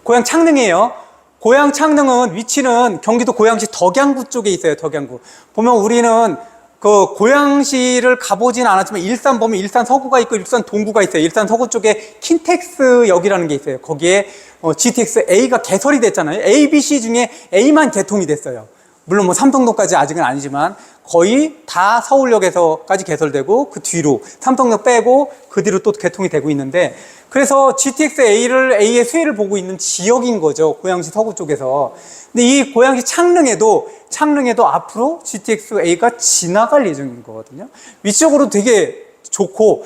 고양 창릉이에요. 고양 창릉은 위치는 경기도 고양시 덕양구 쪽에 있어요. 덕양구. 보면 우리는 그 고양시를 가보진 않았지만 일산 보면 일산 서구가 있고 일산 동구가 있어요. 일산 서구 쪽에 킨텍스역이라는 게 있어요. 거기에 GTX A가 개설이 됐잖아요. A, B, C 중에 A만 개통이 됐어요. 물론 뭐 삼성동까지 아직은 아니지만 거의 다 서울역에서까지 개설되고 그 뒤로 삼성역 빼고 그 뒤로 또 개통이 되고 있는데, 그래서 GTX A의 수혜를 보고 있는 지역인 거죠. 고양시 서구 쪽에서. 근데 이 고양시 창릉에도 앞으로 GTX A가 지나갈 예정인 거거든요. 위치적으로 되게 좋고,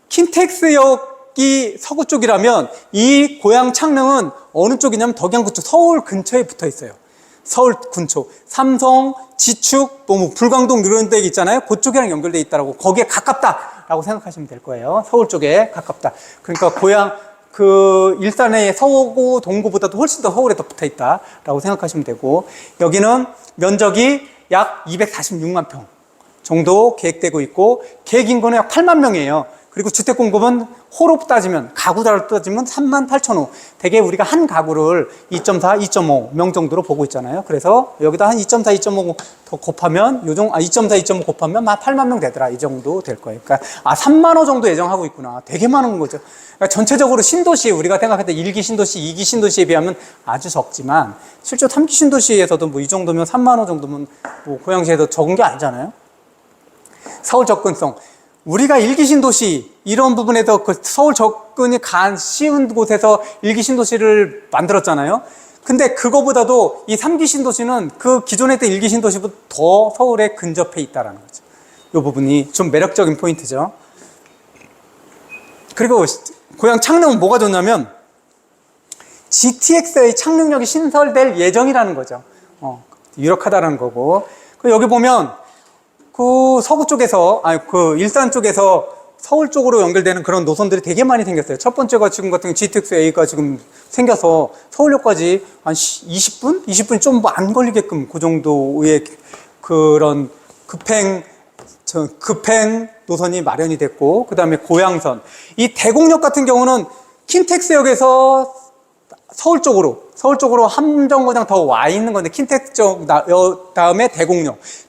킨텍스역이 서구 쪽이라면 이 고양 창릉은 어느 쪽이냐면 덕양구 쪽, 서울 근처에 붙어 있어요. 서울 근처, 삼성, 지축, 뭐 불광동 이런 데 있잖아요. 그쪽이랑 연결돼 있다라고, 거기에 가깝다라고 생각하시면 될 거예요. 서울 쪽에 가깝다. 그러니까 고양 그 일산의 서구 동구보다도 훨씬 더 서울에 더 붙어 있다라고 생각하시면 되고, 여기는 면적이 약 246만 평 정도 계획되고 있고, 계획 인구는 약 8만 명이에요. 그리고 주택 공급은 호로 따지면, 가구다로 따지면 38,000호. 대개 우리가 한 가구를 2.4, 2.5명 정도로 보고 있잖아요. 그래서 여기다 한 2.4, 2.5 더 곱하면, 2.4, 2.5 곱하면 한 8만 명 되더라. 이 정도 될 거예요. 그러니까, 3만 호 정도 예정하고 있구나. 되게 많은 거죠. 그러니까 전체적으로 신도시, 우리가 생각했던 1기 신도시, 2기 신도시에 비하면 아주 적지만, 실제 3기 신도시에서도 뭐 이 정도면 3만 호 정도면 뭐 고양시에도 적은 게 아니잖아요. 서울 접근성. 우리가 1기 신도시, 이런 부분에서 그 서울 접근이 쉬운 곳에서 1기 신도시를 만들었잖아요. 근데 그거보다도 이 3기 신도시는 그 기존에 있던 1기 신도시보다 더 서울에 근접해 있다는 거죠. 이 부분이 좀 매력적인 포인트죠. 그리고 고양 창릉은 뭐가 좋냐면 GTX의 창릉역이 신설될 예정이라는 거죠. 유력하다는 거고. 여기 보면 그 서구 쪽에서, 그 일산 쪽에서 서울 쪽으로 연결되는 그런 노선들이 되게 많이 생겼어요. 첫 번째가 지금 같은 GTX A가 지금 생겨서 서울역까지 한 20분? 20분 좀 안 걸리게끔 그 정도의 그런 급행 노선이 마련이 됐고, 그 다음에 고양선. 이 대곡역 같은 경우는 킨텍스역에서 서울 쪽으로 한 정거장 더 와 있는 건데, 킨텍스 쪽 다음에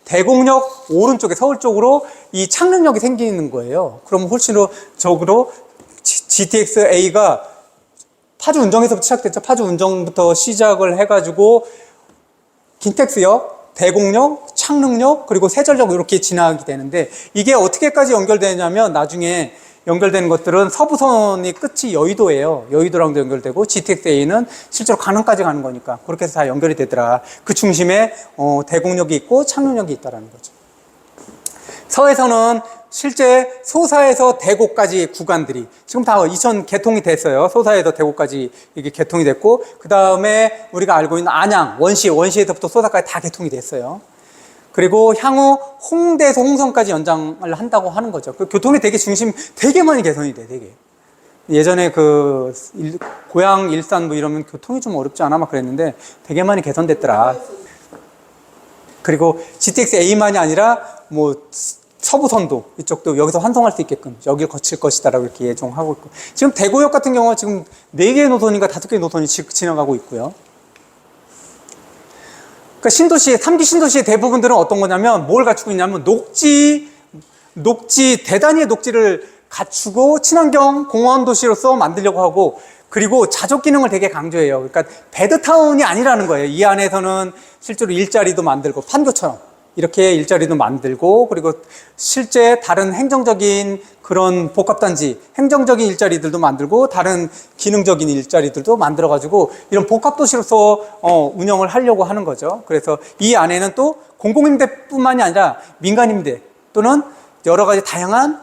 대곡역 오른쪽에 서울 쪽으로 이 창릉역이 생기는 거예요. 그럼 훨씬 더 적으로 GTX A가 파주 운정에서부터 시작됐죠. 파주 운정부터 시작을 해가지고 킨텍스역, 대곡역, 창릉역, 그리고 세전역 이렇게 지나게 되는데, 이게 어떻게까지 연결되냐면 나중에 연결되는 것들은 서부선이 끝이 여의도예요. 여의도랑도 연결되고, GTX A는 실제로 강남까지 가는 거니까 그렇게 해서 다 연결이 되더라. 그 중심에 대곡역이 있고 창릉역이 있다라는 거죠. 서해선은 실제 소사에서 대곡까지 구간들이 지금 다 개통이 됐어요. 소사에서 대곡까지 이게 개통이 됐고, 그 다음에 우리가 알고 있는 안양, 원시에서부터 소사까지 다 개통이 됐어요. 그리고 향후 홍대에서 홍성까지 연장을 한다고 하는 거죠. 그 교통이 되게 많이 개선이 돼, 되게. 예전에 고양, 일산 뭐 이러면 교통이 좀 어렵지 않아? 막 그랬는데 되게 많이 개선됐더라. 그리고 GTX A만이 아니라 뭐 서부선도 이쪽도 여기서 환송할 수 있게끔 여기를 거칠 것이다라고 이렇게 예정하고 있고, 지금 대구역 같은 경우는 지금 4개의 노선인가 5개의 노선이 지나가고 있고요. 그러니까 3기 신도시의 대부분들은 어떤 거냐면 뭘 갖추고 있냐면 대단위의 녹지를 갖추고 친환경 공원 도시로서 만들려고 하고, 그리고 자족 기능을 되게 강조해요. 그러니까 배드타운이 아니라는 거예요. 이 안에서는 실제로 일자리도 만들고, 판교처럼 이렇게 일자리도 만들고, 그리고 실제 다른 행정적인 그런 복합단지, 행정적인 일자리들도 만들고, 다른 기능적인 일자리들도 만들어가지고 이런 복합도시로서 운영을 하려고 하는 거죠. 그래서 이 안에는 또 공공임대뿐만이 아니라 민간임대 또는 여러 가지 다양한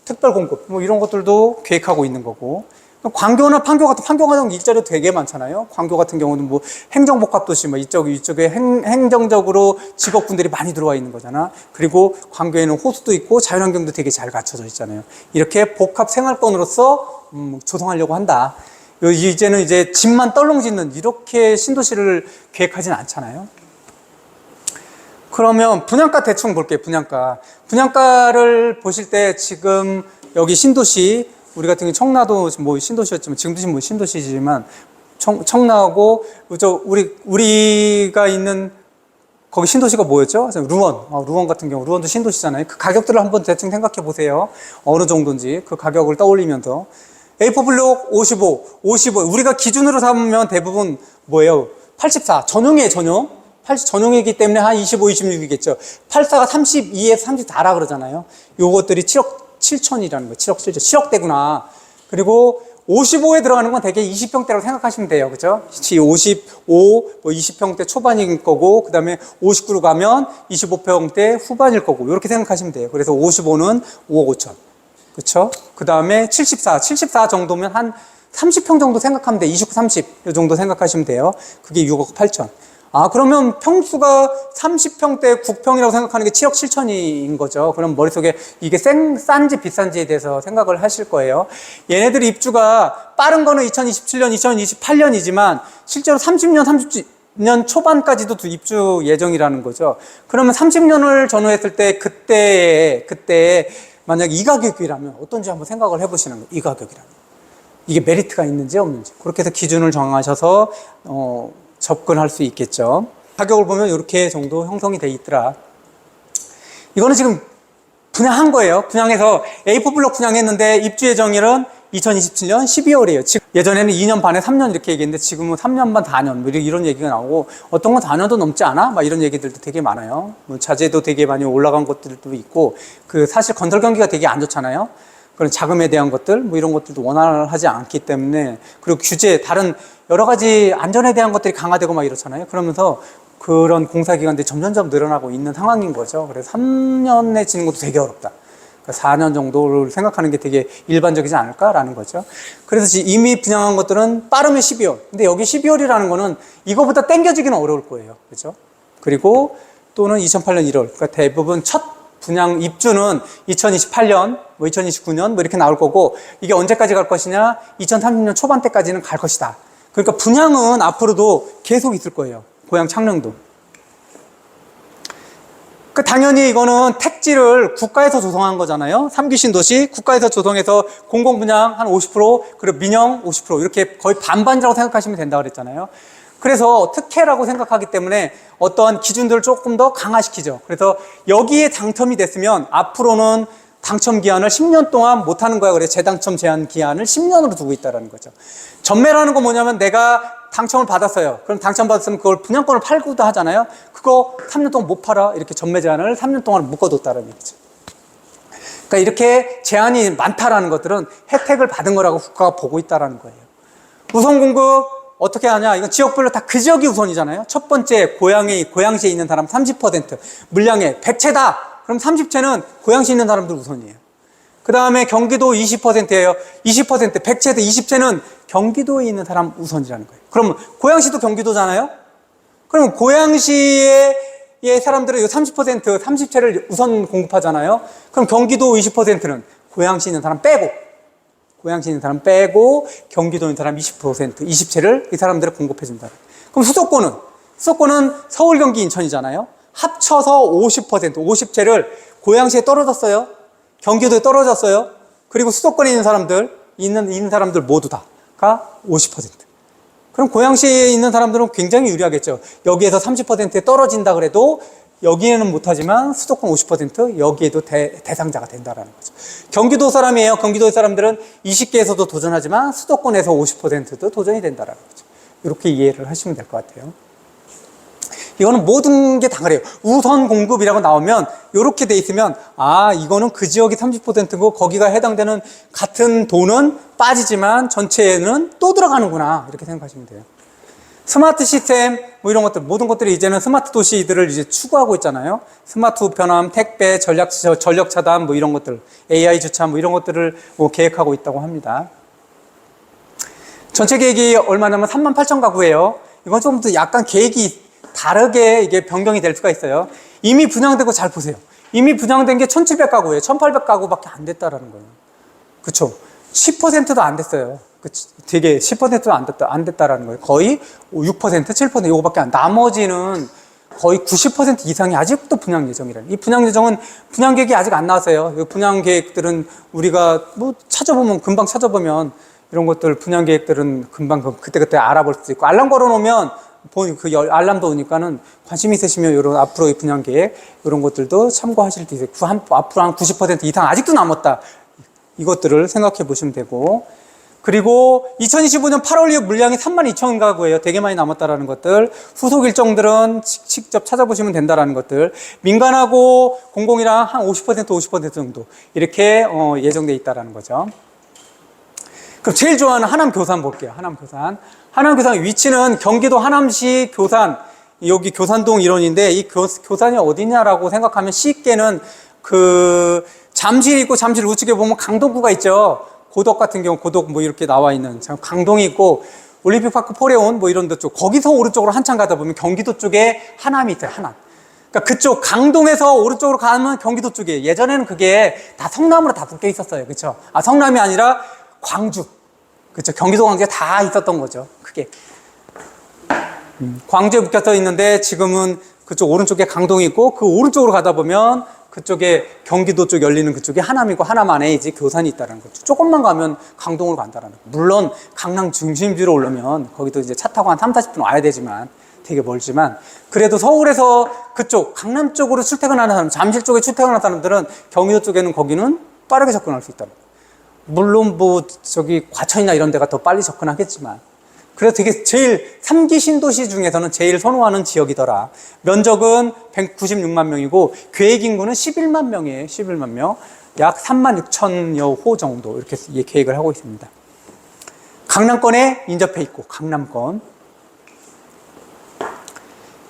특별 공급 뭐 이런 것들도 계획하고 있는 거고, 광교나 판교 같은 일자리도 되게 많잖아요. 광교 같은 경우는 뭐 행정복합도시, 뭐 이쪽에 행정적으로 직업군들이 많이 들어와 있는 거잖아. 그리고 광교에는 호수도 있고 자연환경도 되게 잘 갖춰져 있잖아요. 이렇게 복합 생활권으로서 조성하려고 한다. 이제는 이제 집만 떨렁짓는 이렇게 신도시를 계획하진 않잖아요. 그러면 분양가 대충 볼게요. 분양가를 보실 때 지금 여기 신도시, 우리 같은 경우 청라도 뭐 신도시였지만 지금도 뭐 신도시지만 청라하고, 우리가 있는, 거기 신도시가 뭐였죠? 루원. 루원 같은 경우, 루원도 신도시잖아요. 그 가격들을 한번 대충 생각해 보세요. 어느 정도인지. 그 가격을 떠올리면서. A4 블록 55. 우리가 기준으로 삼으면 대부분 뭐예요? 84. 전용이에요, 전용. 전용이기 때문에 한 25, 26이겠죠. 84가 32에서 34라 그러잖아요. 요것들이 7억 7천이라는 거예요. 7억 7천. 7억대구나. 그리고 55에 들어가는 건 대개 20평대라고 생각하시면 돼요. 그죠? 55, 20평대 초반일 거고, 그 다음에 59로 가면 25평대 후반일 거고, 이렇게 생각하시면 돼요. 그래서 55는 5억 5천. 그쵸? 그 다음에 74 정도면 한 30평 정도 생각하면 돼요. 29, 30. 이 정도 생각하시면 돼요. 그게 6억 8천. 그러면 평수가 30평대 9평이라고 생각하는 게 7억 7천인 거죠. 그럼 머릿속에 이게 싼지 비싼지에 대해서 생각을 하실 거예요. 얘네들 입주가 빠른 거는 2027년, 2028년이지만 실제로 30년 초반까지도 입주 예정이라는 거죠. 그러면 30년을 전후했을 때 그때 만약 이 가격이라면 어떤지 한번 생각을 해보시는 거예요. 이 가격이라면. 이게 메리트가 있는지 없는지. 그렇게 해서 기준을 정하셔서, 접근할 수 있겠죠. 가격을 보면 이렇게 정도 형성이 돼 있더라. 이거는 지금 분양한 거예요. 분양해서 A4 블록 분양했는데 입주 예정일은 2027년 12월이에요. 지금 예전에는 2년 반에 3년 이렇게 얘기했는데 지금은 3년 반 4년 뭐 이런 얘기가 나오고 어떤 건 4년도 넘지 않아? 막 이런 얘기들도 되게 많아요. 뭐 자재도 되게 많이 올라간 것들도 있고 사실 건설 경기가 되게 안 좋잖아요. 그런 자금에 대한 것들, 뭐 이런 것들도 원활하지 않기 때문에, 그리고 규제, 다른 여러 가지 안전에 대한 것들이 강화되고 막 이렇잖아요. 그러면서 그런 공사기간들이 점점 늘어나고 있는 상황인 거죠. 그래서 3년에 지는 것도 되게 어렵다. 그러니까 4년 정도를 생각하는 게 되게 일반적이지 않을까라는 거죠. 그래서 이미 분양한 것들은 빠르면 12월. 근데 여기 12월이라는 거는 이거보다 땡겨지기는 어려울 거예요. 그죠? 그리고 또는 2008년 1월. 그러니까 대부분 첫 분양 입주는 2028년, 2029년 이렇게 나올 거고, 이게 언제까지 갈 것이냐? 2030년 초반 때까지는 갈 것이다. 그러니까 분양은 앞으로도 계속 있을 거예요. 고양 창릉도. 당연히 이거는 택지를 국가에서 조성한 거잖아요. 3기 신도시 국가에서 조성해서 공공분양 한 50%, 그리고 민영 50% 이렇게 거의 반반이라고 생각하시면 된다고 그랬잖아요. 그래서 특혜라고 생각하기 때문에 어떠한 기준들을 조금 더 강화시키죠. 그래서 여기에 당첨이 됐으면 앞으로는 당첨 기한을 10년 동안 못 하는 거야. 그래서 재당첨 제한 기한을 10년으로 두고 있다는 거죠. 전매라는 건 뭐냐면 내가 당첨을 받았어요. 그럼 당첨받았으면 그걸 분양권을 팔고도 하잖아요. 그거 3년 동안 못 팔아. 이렇게 전매 제한을 3년 동안 묶어뒀다는 얘기죠. 그러니까 이렇게 제한이 많다라는 것들은 혜택을 받은 거라고 국가가 보고 있다는 거예요. 우선 공급 어떻게 하냐? 이건 지역별로 다 그 지역이 우선이잖아요. 첫 번째 고양시에 있는 사람 30%, 물량에 100채다. 그럼 30채는 고양시에 있는 사람들 우선이에요. 그 다음에 경기도 20%예요. 20%, 100채도 20채는 경기도에 있는 사람 우선이라는 거예요. 그럼 고양시도 경기도잖아요? 그럼 고양시의 사람들은 이 30%, 30채를 우선 공급하잖아요? 그럼 경기도 20%는 고양시 있는 사람 빼고, 경기도에 있는 사람 20%, 20채를 이 사람들을 공급해준다. 그럼 수도권은 서울, 경기, 인천이잖아요? 합쳐서 50%, 50채를 고양시에 떨어졌어요. 경기도에 떨어졌어요. 그리고 수도권에 있는 사람들 모두 다가 50%. 그럼 고양시에 있는 사람들은 굉장히 유리하겠죠. 여기에서 30%에 떨어진다 그래도 여기에는 못하지만 수도권 50% 여기에도 대상자가 된다는 거죠. 경기도 사람이에요. 경기도의 사람들은 20개에서도 도전하지만 수도권에서 50%도 도전이 된다는 거죠. 이렇게 이해를 하시면 될 것 같아요. 이거는 모든 게 다 그래요. 우선 공급이라고 나오면 이렇게 돼 있으면 이거는 그 지역이 30%고 거기가 해당되는 같은 돈은 빠지지만 전체에는 또 들어가는구나 이렇게 생각하시면 돼요. 스마트 시스템 이런 것들 모든 것들이 이제는 스마트 도시들을 이제 추구하고 있잖아요. 스마트 우편함, 택배, 전력 차단 이런 것들, AI 주차 이런 것들을 계획하고 있다고 합니다. 전체 계획이 얼마냐면 38,000가구예요. 이건 좀 더 약간 계획이 다르게 이게 변경이 될 수가 있어요. 이미 분양되고 잘 보세요. 이미 분양된 게 1,700가구예요. 1,800가구밖에 안 됐다라는 거예요. 그쵸? 10%도 안 됐어요. 되게 10%도 안 됐다라는 거예요. 거의 6%, 7% 이거밖에 나머지는 거의 90% 이상이 아직도 분양 예정이라는. 이 분양 예정은 분양 계획이 아직 안 나왔어요. 이 분양 계획들은 우리가 금방 찾아보면 이런 것들 분양 계획들은 금방 그때그때 알아볼 수 있고, 알람 걸어 놓으면 알람도 오니까는 관심 있으시면 이런 앞으로의 분양 계획 이런 것들도 참고하실 수 있어요. 앞으로 한 90% 이상 아직도 남았다. 이것들을 생각해 보시면 되고, 그리고 2025년 8월 이후 물량이 32,000 가구예요. 되게 많이 남았다라는 것들. 후속 일정들은 직접 찾아보시면 된다라는 것들. 민간하고 공공이랑 한 50% 정도 이렇게 예정돼 있다라는 거죠. 그럼 제일 좋아하는 하남 교산 볼게요. 하남 교산. 하남 교산 위치는 경기도 하남시 교산, 여기 교산동 일원인데, 이 교산이 어디냐라고 생각하면 쉽게는 잠실 있고 잠실 우측에 보면 강동구가 있죠. 고덕 같은 경우 고덕 뭐 이렇게 나와 있는 강동이 있고, 올림픽파크 포레온 뭐 이런 데 쪽, 거기서 오른쪽으로 한참 가다 보면 경기도 쪽에 하남이 있어요. 하남. 그러니까 그쪽 강동에서 오른쪽으로 가면 경기도 쪽에, 예전에는 그게 다 성남으로 다 묶여 있었어요. 그렇죠? 성남이 아니라 광주. 그렇죠? 경기도 광주에 다 있었던 거죠. 크게. 광주에 묶여서 있는데 지금은 그쪽 오른쪽에 강동이 있고, 그 오른쪽으로 가다 보면 그쪽에 경기도 쪽 열리는 그쪽에 하남이고, 하남 안에 이제 교산이 있다는 거죠. 조금만 가면 강동으로 간다는 거. 물론 강남 중심지로 오려면 거기도 이제 차 타고 한 3-40분 와야 되지만 되게 멀지만, 그래도 서울에서 그쪽 강남 쪽으로 출퇴근하는 사람, 잠실 쪽에 출퇴근하는 사람들은 경기도 쪽에는 거기는 빠르게 접근할 수 있다는 거예요. 물론 과천이나 이런 데가 더 빨리 접근하겠지만, 그래서 되게 제일 3기 신도시 중에서는 제일 선호하는 지역이더라. 면적은 196만 명이고 계획 인구는 11만 명이에요. 11만 명. 약 3만 6천여 호 정도 이렇게 계획을 하고 있습니다. 강남권에 인접해 있고, 강남권.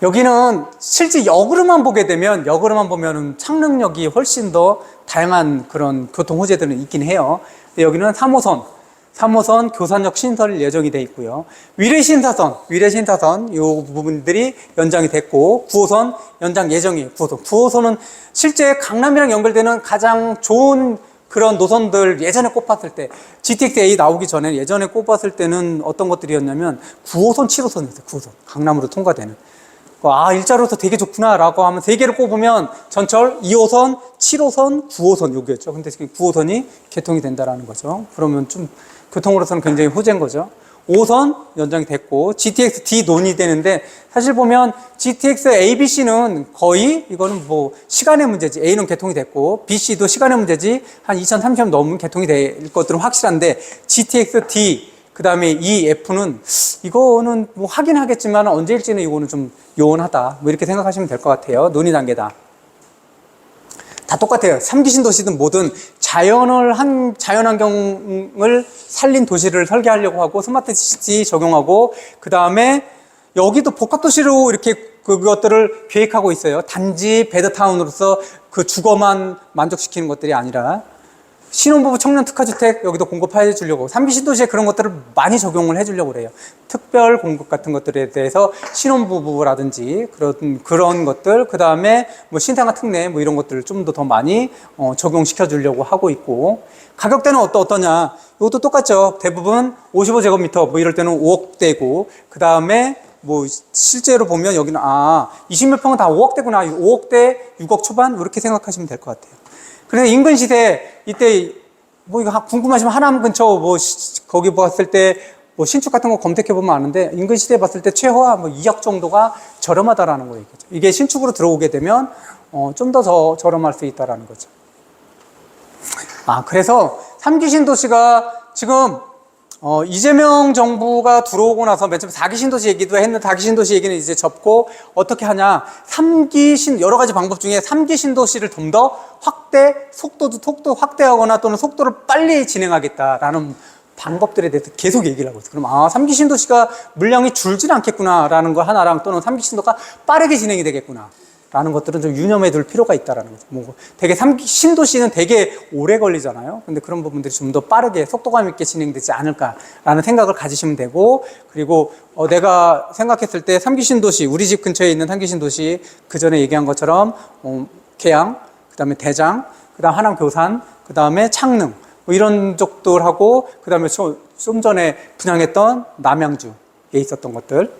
여기는 실제 역으로만 보게 되면, 역으로만 보면은 창릉역이 훨씬 더 다양한 그런 교통 호재들은 있긴 해요. 근데 여기는 3호선 교산역 신설 예정이 돼 있고요. 위례신사선 요 부분들이 연장이 됐고, 9호선 연장 예정이에요. 9호선은 실제 강남이랑 연결되는 가장 좋은 그런 노선들, 예전에 꼽았을 때 GTX-A 나오기 전에 예전에 꼽았을 때는 어떤 것들이었냐면 9호선, 7호선이었어요. 9호선 강남으로 통과되는. 일자로서 되게 좋구나 라고 하면 3개를 꼽으면 전철 2호선, 7호선, 9호선 여기였죠. 근데 지금 9호선이 개통이 된다라는 거죠. 그러면 좀 교통으로서는 굉장히 호재인 거죠. 5호선 연장이 됐고, GTX-D 논의되는데, 사실 보면 GTX-A, B,C는 거의 이거는 뭐 시간의 문제지. A는 개통이 됐고 B,C도 시간의 문제지. 한 2030년 넘으면 개통이 될 것들은 확실한데, GTX-D 그 다음에 이 F는 이거는 뭐 하긴 하겠지만 언제일지는 이거는 좀 요원하다, 뭐 이렇게 생각하시면 될 것 같아요. 논의 단계다. 다 똑같아요. 3기 신도시든 뭐든 자연환경을 살린 도시를 설계하려고 하고, 스마트 시티 적용하고, 그 다음에 여기도 복합도시로 이렇게 그것들을 계획하고 있어요. 단지 베드타운으로서 그 주거만 만족시키는 것들이 아니라, 신혼부부 청년 특화주택 여기도 공급해 주려고, 3기 신도시에 그런 것들을 많이 적용을 해 주려고 그래요. 특별 공급 같은 것들에 대해서 신혼부부라든지 그런 것들, 그 다음에 뭐 신생아 특례 뭐 이런 것들을 좀 더 많이 적용시켜 주려고 하고 있고, 가격대는 어떠냐? 이것도 똑같죠. 대부분 55제곱미터 뭐 이럴 때는 5억대고, 그 다음에 뭐 실제로 보면 여기는 20몇 평은 다 5억대구나. 5억대, 6억 초반 이렇게 생각하시면 될 것 같아요. 그래서 인근 시세, 이때 뭐 이거 궁금하시면 하남 근처 뭐 거기 봤을 때 뭐 신축 같은 거 검색해 보면 아는데, 인근 시세 봤을 때 최호화 뭐 2억 정도가 저렴하다라는 거 얘기죠. 이게 신축으로 들어오게 되면 좀 더 저렴할 수 있다라는 거죠. 그래서 3기 신도시가 지금 이재명 정부가 들어오고 나서 맨 처음 4기 신도시 얘기도 했는데, 4기 신도시 얘기는 이제 접고, 어떻게 하냐, 여러 가지 방법 중에 3기 신도시를 좀 더 속도 확대하거나 또는 속도를 빨리 진행하겠다라는 방법들에 대해서 계속 얘기를 하고 있어요. 그럼 3기 신도시가 물량이 줄진 않겠구나라는 거 하나랑, 또는 3기 신도가 빠르게 진행이 되겠구나 라는 것들은 좀 유념해 둘 필요가 있다라는 거죠. 뭐 되게 3기 신도시는 되게 오래 걸리잖아요. 근데 그런 부분들이 좀 더 빠르게 속도감 있게 진행되지 않을까라는 생각을 가지시면 되고, 그리고 내가 생각했을 때 3기 신도시, 우리 집 근처에 있는 3기 신도시, 그 전에 얘기한 것처럼 계양, 그 다음에 대장, 그 다음 하남 교산, 그 다음에 창릉 뭐 이런 쪽들하고, 그 다음에 좀 전에 분양했던 남양주에 있었던 것들,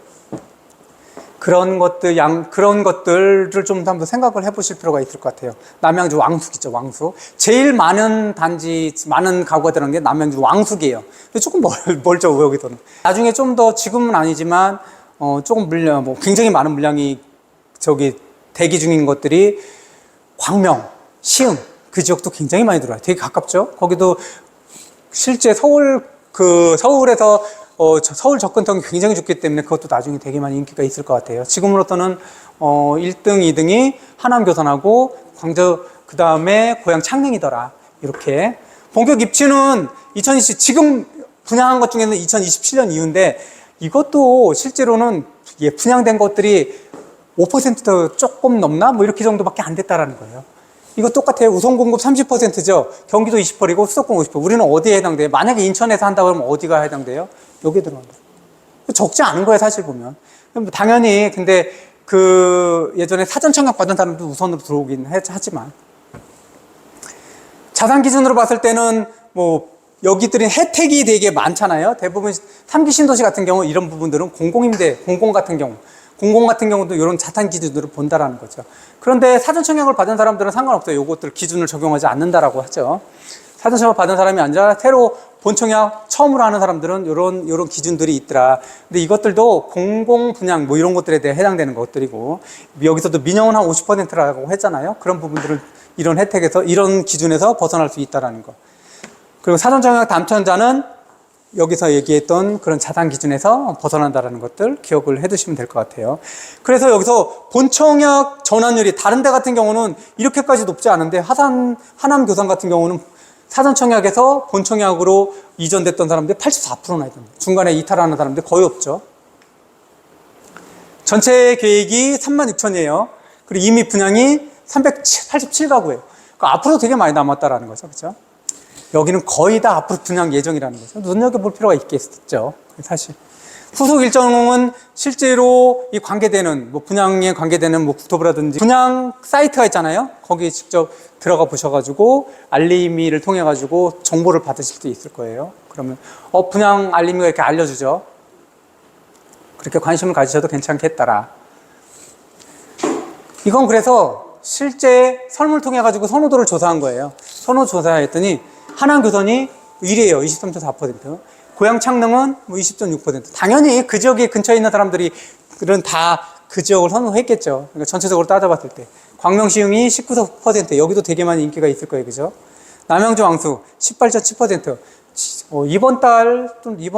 그런 것들을 좀 한번 생각을 해보실 필요가 있을 것 같아요. 남양주 왕숙 있죠, 왕숙. 제일 많은 많은 가구가 들어간 게 남양주 왕숙이에요. 근데 조금 멀죠, 여기서는. 나중에 좀 더, 지금은 아니지만, 조금 굉장히 많은 물량이 대기 중인 것들이 광명, 시흥, 그 지역도 굉장히 많이 들어와요. 되게 가깝죠? 거기도 실제 서울에서 서울 접근성이 굉장히 좋기 때문에 그것도 나중에 되게 많이 인기가 있을 것 같아요. 지금으로서는 1등, 2등이 하남교산하고 광주, 그 다음에 고향 창릉이더라. 이렇게. 본격 입주는 지금 분양한 것 중에는 2027년 이후인데 이것도 실제로는 분양된 것들이 5% 조금 넘나? 뭐 이렇게 정도밖에 안 됐다라는 거예요. 이거 똑같아요. 우선 공급 30%죠. 경기도 20%이고 수도권 50%. 우리는 어디에 해당돼요? 만약에 인천에서 한다고 하면 어디가 해당돼요? 여기에 들어간다. 적지 않은 거예요, 사실 보면. 당연히, 근데 예전에 사전청약 받은 사람도 우선으로 들어오긴 하지만. 자산 기준으로 봤을 때는 여기들은 혜택이 되게 많잖아요. 대부분 3기 신도시 같은 경우 이런 부분들은 공공 같은 경우도 이런 자산 기준으로 본다라는 거죠. 그런데 사전청약을 받은 사람들은 상관없어요. 요것들 기준을 적용하지 않는다라고 하죠. 사전청약 받은 사람이 아니라 새로 본청약 처음으로 하는 사람들은 요런 기준들이 있더라. 근데 이것들도 공공 분양 이런 것들에 대해 해당되는 것들이고, 여기서도 민영은 한 50%라고 했잖아요. 그런 부분들은 이런 혜택에서, 이런 기준에서 벗어날 수 있다라는 거. 그리고 사전청약 당첨자는 여기서 얘기했던 그런 자산 기준에서 벗어난다는 것들 기억을 해두시면 될 것 같아요. 그래서 여기서 본청약 전환율이 다른 데 같은 경우는 이렇게까지 높지 않은데 하남교산 같은 경우는 사전청약에서 본청약으로 이전됐던 사람들이 84%나 있던데, 중간에 이탈하는 사람들이 거의 없죠. 전체 계획이 36,000이에요. 그리고 이미 분양이 387가구예요. 그러니까 앞으로 되게 많이 남았다라는 거죠. 그렇죠? 여기는 거의 다 앞으로 분양 예정이라는 거죠. 눈여겨볼 필요가 있겠죠. 사실. 후속 일정은 실제로 분양에 관계되는 국토부라든지 분양 사이트가 있잖아요. 거기 직접 들어가 보셔가지고 알림이를 통해가지고 정보를 받으실 수 있을 거예요. 그러면, 분양 알림이가 이렇게 알려주죠. 그렇게 관심을 가지셔도 괜찮겠더라. 이건 그래서 실제 설문을 통해가지고 선호도를 조사한 거예요. 선호 조사했더니 하남교선이 1위에요. 23.4%. 고향 창릉은 20.6%. 당연히 그 지역에 근처에 있는 사람들은 다 그 지역을 선호했겠죠. 그러니까 전체적으로 따져봤을 때. 광명시흥이 19%. 여기도 되게 많이 인기가 있을 거예요. 그죠? 남양주 왕수 18.7%. 이번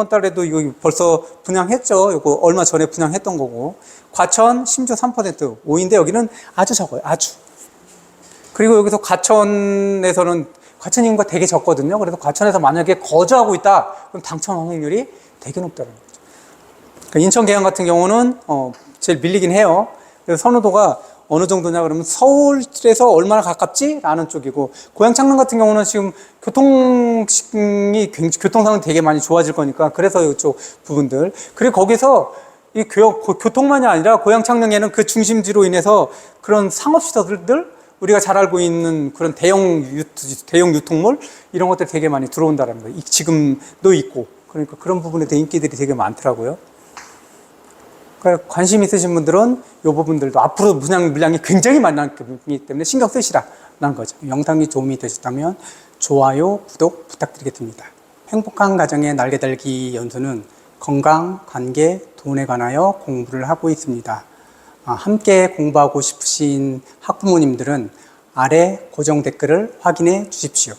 달에도 이거 벌써 분양했죠. 이거 얼마 전에 분양했던 거고. 과천 심지어 3%. 5인데 여기는 아주 적어요. 아주. 그리고 여기서 과천 인구가 되게 적거든요. 그래서 과천에서 만약에 거주하고 있다, 그럼 당첨 확률이 되게 높다는 거죠. 그러니까 인천 계양 같은 경우는 제일 밀리긴 해요. 그래서 선호도가 어느 정도냐 그러면 서울에서 얼마나 가깝지? 라는 쪽이고, 고향 창릉 같은 경우는 지금 교통상은 되게 많이 좋아질 거니까, 그래서 이쪽 부분들. 그리고 거기서 교통만이 아니라 고향 창릉에는 그 중심지로 인해서 그런 상업시설들, 우리가 잘 알고 있는 그런 대형 유통몰 이런 것들이 되게 많이 들어온다는 거예요. 지금도 있고. 그러니까 그런 부분에 대한 인기들이 되게 많더라고요. 그러니까 관심 있으신 분들은 이 부분들도 앞으로 분양 물량이 굉장히 많기 때문에 신경 쓰시라는 거죠. 영상이 도움이 되셨다면 좋아요, 구독 부탁드리겠습니다. 행복한 가정의 날개달기 연수는 건강, 관계, 돈에 관하여 공부를 하고 있습니다. 함께 공부하고 싶으신 학부모님들은 아래 고정 댓글을 확인해 주십시오.